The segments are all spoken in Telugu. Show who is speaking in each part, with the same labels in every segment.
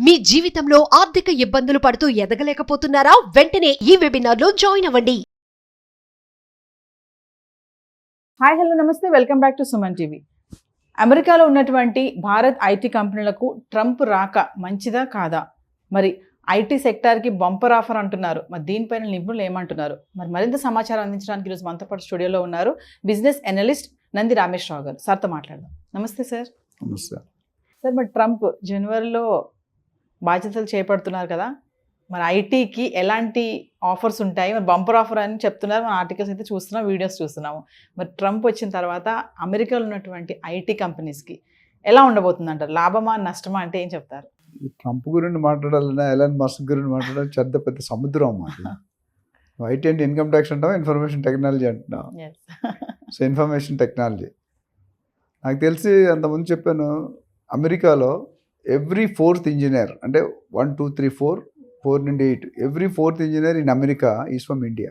Speaker 1: మీ జీవితంలో ఆర్థిక ఇబ్బందులు పడుతూ ఎదగలేకపోతున్నారా? వెంటనే ఈ వెబినార్లో జాయిన్ అవ్వండి.
Speaker 2: హాయ్ హలో నమస్తే, welcome back to Suman TV. అమెరికాలో ఉన్నటువంటి భారత్ ఐటీ కంపెనీలకు ట్రంప్ రాక మంచిదా కాదా? మరి ఐటీ సెక్టార్కి బంపర్ ఆఫర్ అంటున్నారు. మరి దీనిపైన నిపుణులు ఏమంటున్నారు? మరి మరింత సమాచారం అందించడానికి ఈరోజు మనతో పాటు స్టూడియోలో ఉన్నారు బిజినెస్ అనలిస్ట్ నంది రామేశ్వరరావు గారు. సార్తో మాట్లాడదాం. నమస్తే సార్.
Speaker 3: నమస్తే
Speaker 2: సార్, మరి ట్రంప్ జనవరిలో బాధ్యతలు చేపడుతున్నారు కదా, మరి ఐటీకి ఎలాంటి ఆఫర్స్ ఉంటాయి? మరి బంపర్ ఆఫర్ అని చెప్తున్నారు, మన ఆర్టికల్స్ అయితే చూస్తున్నాం, వీడియోస్ చూస్తున్నాము. మరి ట్రంప్ వచ్చిన తర్వాత అమెరికాలో ఉన్నటువంటి ఐటీ కంపెనీస్కి ఎలా ఉండబోతుంది అంటారు? లాభమా నష్టమా అంటే ఏం చెప్తారు?
Speaker 3: ట్రంప్ గురించి మాట్లాడాలన్నా ఎలాన్ మస్క్ గురించి మాట్లాడాలి పెద్ద సముద్రం అన్నమాట. ఐటీ అంటే ఇన్కమ్ ట్యాక్స్ అంటాం, ఇన్ఫర్మేషన్ టెక్నాలజీ అంటున్నాం. సో ఇన్ఫర్మేషన్ టెక్నాలజీ నాకు తెలిసి అంతకుముందు చెప్పాను, అమెరికాలో ఎవ్రీ 4th ఇంజనీర్ అంటే 1 2 3 4 నుండి 8 every 4th engineer in America is from India.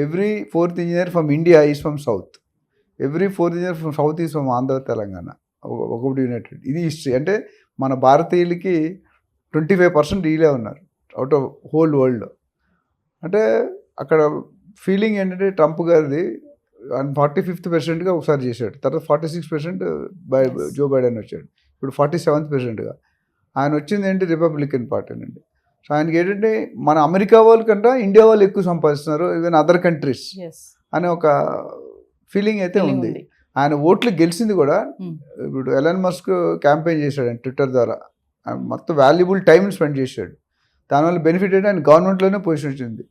Speaker 3: Every 4th engineer from India is from south. Every 4th engineer from south is from Andhra Telangana. ఒకటి యునైటెడ్. ఇది హిస్టరీ. అంటే మన భారతీయులకి 25% వీలే ఉన్నారు అవుట్ ఆఫ్ హోల్ వరల్డ్. అంటే అక్కడ ఫీలింగ్ ఏంటంటే ట్రంప్ గారిది 45th ప్రెసిడెంట్గా ఒకసారి చేశాడు, తర్వాత 46% జో బైడెన్ వచ్చాడు, ఇప్పుడు 47th ప్రెసిడెంట్గా. ఆయన వచ్చింది ఏంటి? రిపబ్లికన్ పార్టీ నుండి. సో ఆయనకి ఏంటంటే మన అమెరికా వాళ్ళకంటే ఇండియా వాళ్ళు ఎక్కువ సంపాదిస్తున్నారు, ఈవెన్ అదర్ కంట్రీస్ అనే ఒక ఫీలింగ్ అయితే ఉంది. ఆయన ఓట్లు గెలిచింది కూడా. ఇప్పుడు ఎలాన్ మస్క్ క్యాంపెయిన్ చేశాడు ఆయన ట్విట్టర్ ద్వారా, మొత్తం వాల్యుబుల్ టైం స్పెండ్ చేశాడు. దానివల్ల బెనిఫిట్ ఏంటి, ఆయన గవర్నమెంట్లోనే పొజిషన్ వచ్చింది,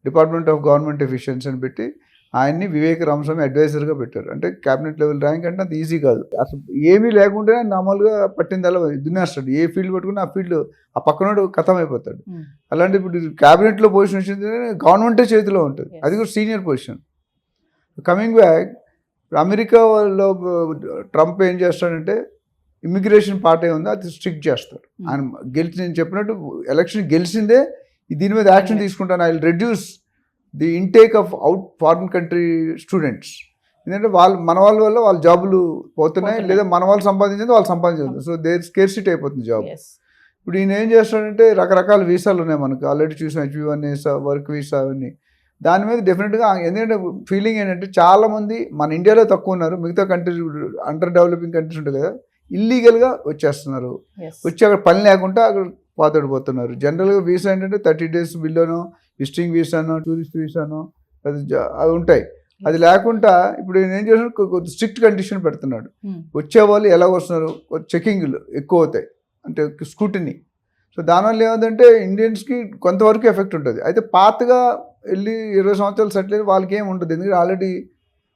Speaker 3: డిపార్ట్మెంట్ ఆఫ్ గవర్నమెంట్ ఎఫిషియన్సీ అని పెట్టి ఆయన్ని వివేక్ రామస్వామి అడ్వైజర్గా పెట్టారు. అంటే క్యాబినెట్ లెవెల్ ర్యాంక్ అంటే అంత ఈజీ కాదు. అసలు ఏమీ లేకుంటే మామూలుగా పట్టిందల్లా దున్నేస్తాడు. ఏ ఫీల్డ్ పట్టుకుని ఆ ఫీల్డ్ ఆ పక్కనోడు ఖతం అయిపోతాడు. అలాంటి ఇప్పుడు క్యాబినెట్లో పొజిషన్ వచ్చింది, గవర్నమెంటే చేతిలో ఉంటుంది, అది కూడా సీనియర్ పొజిషన్. కమింగ్ బ్యాక్, అమెరికాలో ట్రంప్ ఏం చేస్తాడంటే ఇమిగ్రేషన్ పార్ట్ ఏముందో అది స్ట్రిక్ట్ చేస్తాడు. ఆయన గెలిచి, నేను చెప్పినట్టు ఎలక్షన్ గెలిచిందే దీని మీద యాక్షన్ తీసుకుంటాను, I will reduce the intake of out foreign country students. ఎందుకంటే మన వాళ్ళ వల్ల వాళ్ళ జాబులు పోతున్నాయి, లేదా మన వాళ్ళు సంపాదించింది వాళ్ళు సంపాదించదు. సో దేర్ స్కేర్సిటీ అయిపోతుంది జాబ్. ఇప్పుడు ఈయన ఏం చేస్తాడంటే రకరకాల వీసాలు ఉన్నాయి మనకు, ఆల్రెడీ చూసాం, H1 వీసా, వర్క్ వీసా, అవన్నీ. దాని మీద డెఫినెట్గా ఎందుకంటే ఫీలింగ్ ఏంటంటే చాలామంది మన ఇండియాలో తక్కువ ఉన్నారు, మిగతా కంట్రీస్ అండర్ డెవలపింగ్ కంట్రీస్ ఉంటాయి కదా, ఇల్లీగల్గా వచ్చేస్తున్నారు. వచ్చి అక్కడ పని లేకుండా అక్కడ పాతడిపోతున్నారు. జనరల్గా వీసా ఏంటంటే 30 days బిల్లోనో, విజిటింగ్ వీసానో, టూరిస్ట్ వీసానో అవి ఉంటాయి. అది లేకుండా ఇప్పుడు నేను ఏం చేస్తున్నాడు, కొద్ది స్ట్రిక్ట్ కండిషన్ పెడుతున్నాడు. వచ్చేవాళ్ళు ఎలా వస్తున్నారు, చెకింగ్లు ఎక్కువ అవుతాయి, అంటే స్క్రూటినీ. సో దానివల్ల ఏమంటే ఇండియన్స్కి కొంతవరకు ఎఫెక్ట్ ఉంటుంది. అయితే పాతగా వెళ్ళి 20 సంవత్సరాలు సెటిల్ అయ్యి వాళ్ళకి ఏమి ఉంటుంది, ఎందుకంటే ఆల్రెడీ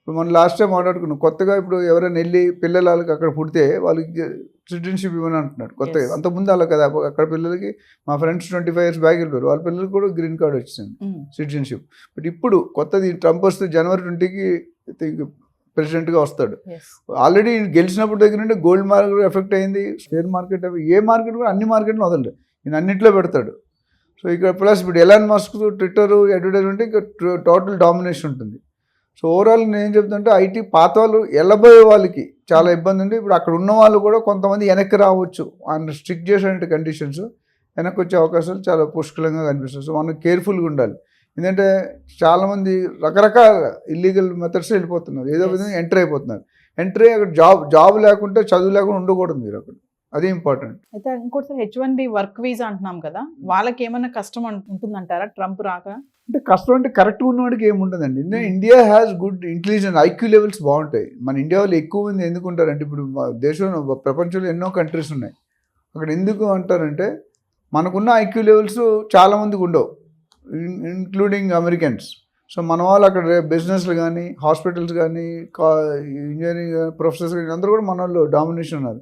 Speaker 3: ఇప్పుడు మనం లాస్ట్ టైం మాట్లాడుకున్నాం, కొత్తగా ఇప్పుడు ఎవరైనా వెళ్ళి పిల్లలకి అక్కడ పుడితే వాళ్ళకి సిటిజన్షిప్ ఇవ్వని అంటున్నాడు కొత్తగా. అంతకుముందు అలా కదా, అక్కడ పిల్లలకి మా ఫ్రెండ్స్ 25 years బ్యాక్ వెళ్ళారు, వాళ్ళ పిల్లలకి కూడా గ్రీన్ కార్డ్ వచ్చింది, సిటిజన్షిప్. బట్ ఇప్పుడు కొత్తది ట్రంప్ వస్తే January 20కి ప్రెసిడెంట్గా వస్తాడు. ఆల్రెడీ గెలిచినప్పుడు దగ్గర నుండి గోల్డ్ మార్కెట్ ఎఫెక్ట్ అయింది, షేర్ మార్కెట్, ఏ మార్కెట్ కూడా అన్ని మార్కెట్లు వదలడు, ఈయన అన్నింటిలో పెడతాడు. సో ఇక్కడ ప్లస్ ఇప్పుడు ఎలాన్ మస్క్ ట్విట్టర్ అడ్వర్టైజ్మెంట్ ఇంకా టోటల్ డామినేషన్ ఉంటుంది. సో ఓవరాల్ నేను ఏం చెప్తుంటే ఐటీ పాత వాళ్ళు వెళ్ళబోయే వాళ్ళకి చాలా ఇబ్బంది ఉంది. ఇప్పుడు అక్కడ ఉన్న వాళ్ళు కూడా కొంతమంది వెనక్కి రావచ్చు, ఆయన స్ట్రిక్ట్ చేసే కండిషన్స్, వెనక్కి వచ్చే అవకాశాలు చాలా పుష్కలంగా కనిపిస్తుంది. సో మనం కేర్ఫుల్గా ఉండాలి. ఎందుకంటే చాలామంది రకరకాల ఇల్లీగల్ మెథడ్స్ వెళ్ళిపోతున్నారు, ఏదో విధంగా ఎంటర్ అయిపోతున్నారు. ఎంటర్ అయ్యి అక్కడ జాబ్ లేకుంటే, చదువు లేకుండా ఉండకూడదు మీరు అక్కడ, అది ఇంపార్టెంట్.
Speaker 2: అయితే ఇంకోటి H1B వర్క్ వీసా అంటున్నాం కదా, వాళ్ళకి ఏమైనా కష్టం ఉంటుందంటారా ట్రంప్ రాక?
Speaker 3: అంటే కష్టం అంటే కరెక్ట్గా ఉన్నవాడికి ఏముంటుందండి. India has good intelligence, IQ levels బాగుంటాయి. మన ఇండియా వాళ్ళు ఎక్కువ మంది ఎందుకు ఉంటారంటే, ఇప్పుడు దేశంలో ప్రపంచంలో ఎన్నో కంట్రీస్ ఉన్నాయి, అక్కడ ఎందుకు అంటారంటే మనకున్న ఐక్యూ లెవెల్స్ చాలామందికి ఉండవు, ఇంక్లూడింగ్ అమెరికన్స్. సో మన వాళ్ళు అక్కడ బిజినెస్లు కానీ, హాస్పిటల్స్ కానీ, ఇంజనీరింగ్ ప్రొఫెసర్స్ కానీ అందరూ కూడా మన వాళ్ళు డామినేషన్ ఉన్నారు.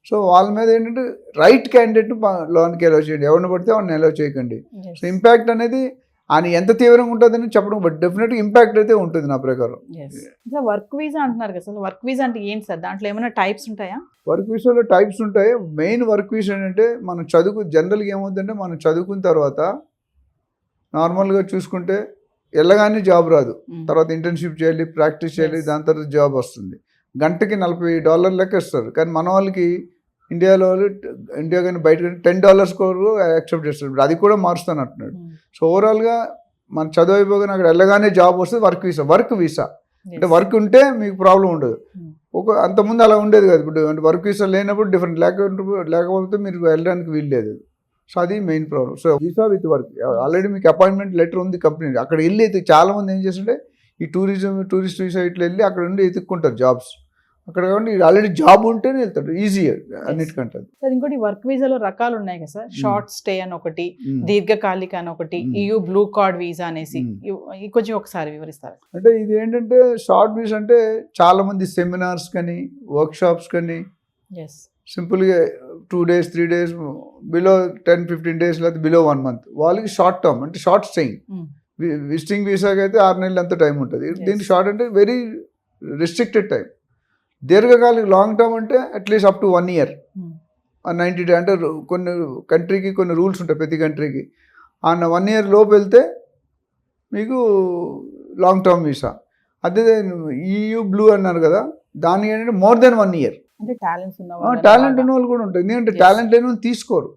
Speaker 3: సో వాళ్ళ మీద ఏంటంటే రైట్ క్యాండిడేట్ లోన్కి అలౌ చేయండి, ఎవరిని పడితే వాళ్ళని అలౌ చేయకండి. సో ఇంపాక్ట్ అనేది ఆయన ఎంత తీవ్రంగా ఉంటుందని చెప్పడం, బట్ డెఫినెట్గా ఇంపాక్ట్ అయితే ఉంటుంది నా ప్రకారం.
Speaker 2: వర్క్ వీసా అంటున్నారు కదా, వర్క్ వీసా అంటే ఏంటి సార్? దాంట్లో ఏమైనా టైప్స్ ఉంటాయా?
Speaker 3: వర్క్ వీసాలో టైప్స్ ఉంటాయి. మెయిన్ వర్క్ వీసా ఏంటంటే మనం జనరల్గా ఏమవుతుందంటే మనం చదువుకున్న తర్వాత నార్మల్గా చూసుకుంటే వెళ్ళగానే జాబ్ రాదు, తర్వాత ఇంటర్న్షిప్ చేయాలి, ప్రాక్టీస్ చేయాలి, దాని తర్వాత జాబ్ వస్తుంది. గంటకి $40 లెక్క ఇస్తారు. కానీ మన వాళ్ళకి ఇండియాలో ఇండియా కానీ బయట కానీ $10 కూడా యాక్సెప్ట్ చేస్తారు. ఇప్పుడు అది కూడా మారుస్తాను అంటున్నాడు. సో ఓవరాల్గా మన చదువు అయిపోగానే అక్కడ వెళ్ళగానే జాబ్ వస్తుంది, వర్క్ వీసా అంటే వర్క్ ఉంటే మీకు ప్రాబ్లం ఉండదు. అంతకుముందు అలా ఉండేది కదా. ఇప్పుడు అంటే వర్క్ వీసా లేనప్పుడు డిఫరెంట్, లేకపోతే మీరు వెళ్ళడానికి వీల్లేదు. సో అది main problem. So visa with work, already మీకు అపాయింట్మెంట్ లెటర్ ఉంది కంపెనీ, అక్కడ వెళ్ళి చాలా మంది ఏం చేస్తుంటే ఈ టూరిస్ట్ వీసా ఇట్లా వెళ్ళి అక్కడ ఉండి ఎత్తుక్కుంటారు జాబ్స్. అక్కడ కాబట్టి ఆల్రెడీ జాబ్ ఉంటేనే వెళ్తాడు, ఈజీ అన్నిటికంటే.
Speaker 2: సార్ ఇంకోటి వర్క్ వీసాలో రకాలు ఉన్నాయి కదా సార్, షార్ట్ స్టే అని ఒకటి, దీర్ఘకాలిక అని ఒకటి, EU బ్లూ కార్డ్ వీసా అనేసి, కొంచెం ఒకసారి వివరిస్తారు.
Speaker 3: అంటే ఇది ఏంటంటే షార్ట్ వీసా అంటే చాలా మంది సెమినార్స్ కానీ వర్క్ షాప్స్ కానీ సింపుల్గా 2 days 3 days బిలో 10-15 days లేదా బిలో 1 month వాళ్ళకి షార్ట్ టర్మ్ అంటే షార్ట్ స్టేయింగ్. విజిటింగ్ వీసాకి అయితే 6 నెలలు అంత టైం ఉంటుంది. దీనికి షార్ట్ అంటే వెరీ రిస్ట్రిక్టెడ్ టైం. దీర్ఘకాలిక లాంగ్ టర్మ్ అంటే at least up to 1 year 90 days. అంటే కొన్ని కంట్రీకి కొన్ని రూల్స్ ఉంటాయి, ప్రతి కంట్రీకి. ఆ 1 year లోపు వెళ్తే మీకు లాంగ్ టర్మ్ వీసా. అదే EU బ్లూ అన్నారు కదా, దానికి ఏంటంటే మోర్ దెన్ 1 year.
Speaker 2: అంటే టాలెంట్
Speaker 3: ఉన్న వాళ్ళు కూడా ఉంటాయి. ఎందుకంటే టాలెంట్ లేని వాళ్ళు తీసుకోరు.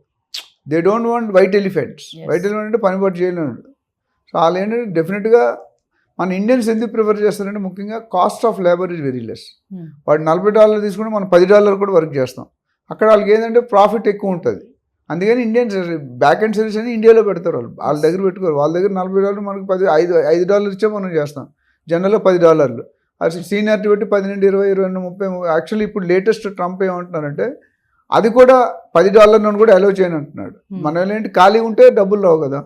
Speaker 3: They don't want white elephants. White elephant అంటే పని పట్టు చేయలేడు. సో వాళ్ళు ఏంటంటే డెఫినెట్గా మన ఇండియన్స్ ఎందుకు ప్రిఫర్ చేస్తారంటే ముఖ్యంగా cost of labour is very less. వాడు $40 తీసుకుంటే మనం $10 కూడా వర్క్ చేస్తాం. అక్కడ వాళ్ళకి ఏంటంటే ప్రాఫిట్ ఎక్కువ ఉంటుంది. అందుకని ఇండియన్స్ బ్యాక్ అండ్ సర్వీస్ అని ఇండియాలో పెడతారు. వాళ్ళ దగ్గర పెట్టుకోరు. వాళ్ళ దగ్గర $40 మనకు $5 ఇచ్చే మనం చేస్తాం. జనరల్గా $10. అది సీనియారిటీ బట్టి 10 నుండి 20, 22, 30. యాక్చువల్లీ ఇప్పుడు లేటెస్ట్ ట్రంప్ ఏమంటున్నారంటే అది కూడా $10 నుండి కూడా అలౌ చేయని అంటున్నాడు. మన ఏంటి ఖాళీ ఉంటే డబ్బులు రావు కదా.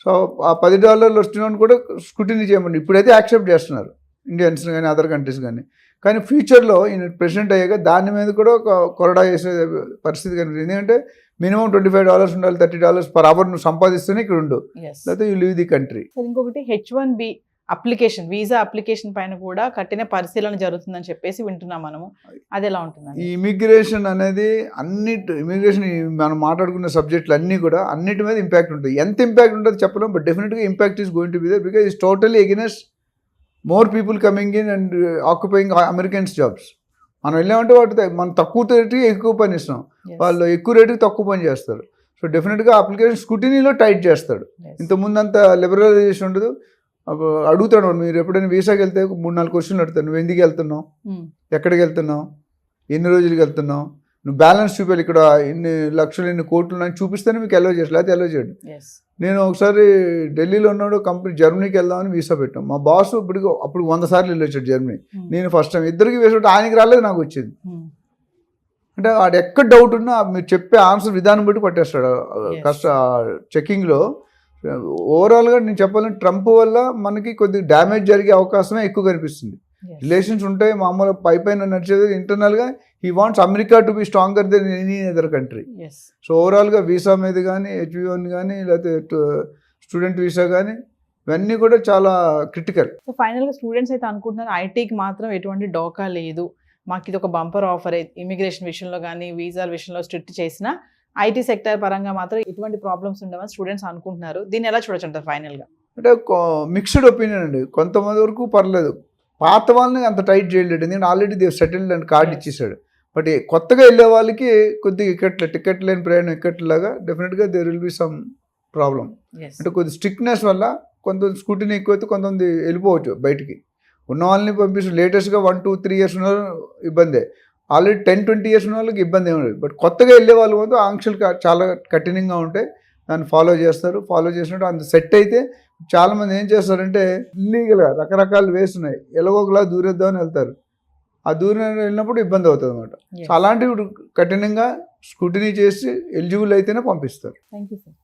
Speaker 3: సో ఆ $10 వచ్చిన కూడా స్క్రూటినీ చేయమండి. ఇప్పుడైతే యాక్సెప్ట్ చేస్తున్నారు ఇండియన్స్ కానీ అదర్ కంట్రీస్ కానీ. కానీ ఫ్యూచర్లో ఈయన ప్రెసిడెంట్ అయ్యాక దాని మీద కూడా ఒక కొరడా వేసే పరిస్థితి కనిపిస్తుంది. ఎందుకంటే మినిమం $25 ఉండాలి, $30 per hour నువ్వు సంపాదిస్తూనే ఇక్కడ ఉండు, లేకపోతే యూ లీవ్ ది కంట్రీ.
Speaker 2: ఇంకొకటి H1B అప్లికేషన్, వీసా అప్లికేషన్ పైన కూడా కఠిన పరిశీలన జరుగుతుందని చెప్పేసి వింటున్నాం మనము. అది ఎలా ఉంటుంది?
Speaker 3: ఈ ఇమిగ్రేషన్ అనేది ఇమిగ్రేషన్ మనం మాట్లాడుకున్న సబ్జెక్టులు అన్నీ కూడా అన్నిటి మీద ఇంపాక్ట్ ఉంటుంది. ఎంత ఇంపాక్ట్ ఉంటుంది చెప్పలేం, బట్ డెఫినెట్గా impact is going to be there because it's totally against more people coming in and occupying Americans jobs. మనం వెళ్ళామంటే వాటి మనం తక్కువ రేటుకి ఎక్కువ పని ఇస్తాం, వాళ్ళు ఎక్కువ రేటుకి తక్కువ పని చేస్తారు. సో డెఫినెట్గా అప్లికేషన్ స్క్రూటినీలో టైట్ చేస్తాడు. ఇంతకుముందు అంత లిబరలైజేషన్ ఉండదు. అడుగుతాడు, మీరు ఎప్పుడైనా వీసాకి వెళ్తే 3-4 క్వశ్చన్లు అడుగుతాను. నువ్వు ఎందుకు వెళ్తున్నావు, ఎక్కడికి వెళ్తున్నావు, ఎన్ని రోజులకి వెళ్తున్నావు, నువ్వు బ్యాలెన్స్ చూపాలి, ఇక్కడ ఇన్ని లక్షలు ఇన్ని కోట్లు నాకు చూపిస్తేనే మీకు అలౌ చేయాలి, లేకపోతే అలౌ చేయడు. నేను ఒకసారి ఢిల్లీలో ఉన్నాడు, కంపెనీ జర్మనీకి వెళ్దామని వీసా పెట్టాం. మా బాస్ అప్పుడు 100 సార్లు వెళ్ళి వచ్చాడు జర్మనీ. నేను ఫస్ట్ టైం ఇద్దరికి వేసాడు, ఆయనకి రాలేదు, నాకు వచ్చింది. అంటే వాడు ఎక్కడ డౌట్ ఉన్నా మీరు చెప్పే ఆన్సర్ విధానం బట్టి పట్టేస్తాడు చెక్కింగ్లో. ఓవరాల్గా నేను చెప్పాలంటే ట్రంప్ వల్ల మనకి కొద్దిగా డ్యామేజ్ జరిగే అవకాశమే ఎక్కువ కనిపిస్తుంది. రిలేషన్స్ ఉంటాయి మామూలు పైన నడిచేది, ఇంటర్నల్గా he wants America to be stronger then any other country. So ఓవరాల్గా వీసా మీద కానీ H1 కానీ లేకపోతే స్టూడెంట్ వీసా కానీ ఇవన్నీ కూడా చాలా క్రిటికల్.
Speaker 2: సో ఫైనల్గా స్టూడెంట్స్ అయితే అనుకుంటున్నారు ఐటీకి మాత్రం ఎటువంటి డోకా లేదు, మాకు ఇది ఒక బంపర్ ఆఫర్. ఇమిగ్రేషన్ విషయంలో కానీ వీసాల విషయంలో స్ట్రిక్ట్ చేసినా ఐటీ సెక్టర్ పరంగా మాత్రం ఎటువంటి ప్రాబ్లమ్స్ ఉండవని స్టూడెంట్స్ అనుకుంటున్నారు. దీన్ని ఎలా చూడొచ్చు అంటారు ఫైనల్గా?
Speaker 3: అంటే మిక్స్డ్ ఒపీనియన్ అండి. కొంతమంది వరకు పర్లేదు, పాత వాళ్ళని అంత టైట్ చేయలేడు, ఎందుకంటే already they've settled and card ఇచ్చేసాడు. బట్ కొత్తగా వెళ్ళే వాళ్ళకి కొద్దిగా టికెట్ లేని ప్రయాణం ఎక్కట్లాగా డెఫినెట్గా there will be some problem. అంటే కొద్ది స్ట్రిక్ట్నెస్ వల్ల కొంత స్కూటీని ఎక్కువైతే కొంతమంది వెళ్ళిపోవచ్చు బయటికి. ఉన్న వాళ్ళని పంపిస్తూ లేటెస్ట్గా 1-2-3 years ఉన్న ఇబ్బందే, ఆల్రెడీ 10-20 years ఉన్న వాళ్ళకి ఇబ్బంది ఏమి లేదు. బట్ కొత్తగా వెళ్ళే వాళ్ళు మాత్రం ఆంక్షలు చాలా కఠినంగా ఉంటాయి, దాన్ని ఫాలో చేస్తారు. ఫాలో చేసినట్టు అంత సెట్ అయితే చాలామంది ఏం చేస్తారంటే ఇల్లీగల్గా రకరకాల వేస్ ఉన్నాయి, ఎలాగోలా దూరేద్దామని వెళ్తారు. ఆ దూరం వెళ్ళినప్పుడు ఇబ్బంది అవుతుంది అనమాట. సో అలాంటివి కఠినంగా స్క్రూటినీ చేసి ఎలిజిబుల్ అయితేనే పంపిస్తారు.
Speaker 2: Thank you sir.